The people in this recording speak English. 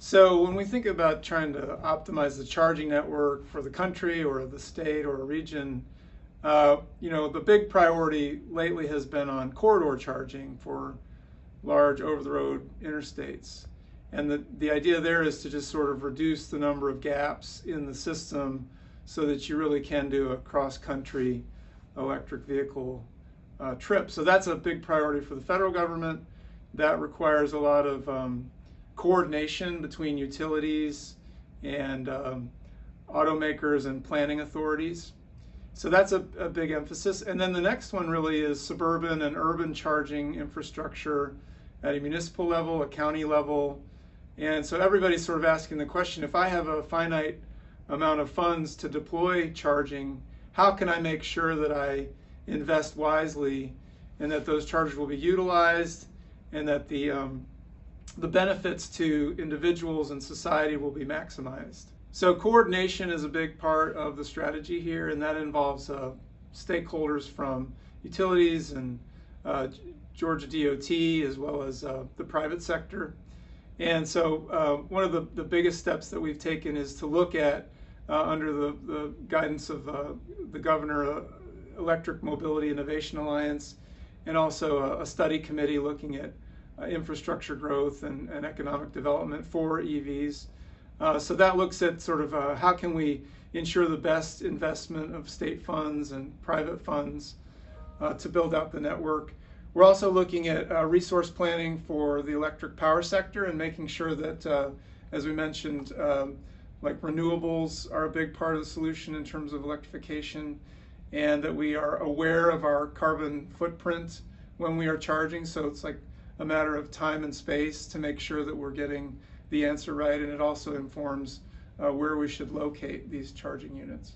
So when we think about trying to optimize the charging network for the country or the state or a region, the big priority lately has been on corridor charging for large over-the-road interstates. And the idea there is to just sort of reduce the number of gaps in the system so that you really can do a cross-country electric vehicle trip. So that's a big priority for the federal government. That requires a lot of coordination between utilities and automakers and planning authorities. So that's a big emphasis. And then the next one really is suburban and urban charging infrastructure at a municipal level, a county level. And so everybody's sort of asking the question, if I have a finite amount of funds to deploy charging, how can I make sure that I invest wisely and that those chargers will be utilized and that the benefits to individuals and society will be maximized? So coordination is a big part of the strategy here, and that involves stakeholders from utilities and Georgia DOT as well as the private sector. And so one of the biggest steps that we've taken is to look at, under the guidance of the governor, Electric Mobility Innovation Alliance, and also a study committee looking at infrastructure growth and economic development for EVs. So that looks at sort of how can we ensure the best investment of state funds and private funds to build out the network. We're also looking at resource planning for the electric power sector and making sure that, as we mentioned, like renewables are a big part of the solution in terms of electrification, and that we are aware of our carbon footprint when we are charging. So it's like a matter of time and space to make sure that we're getting the answer right, and it also informs where we should locate these charging units.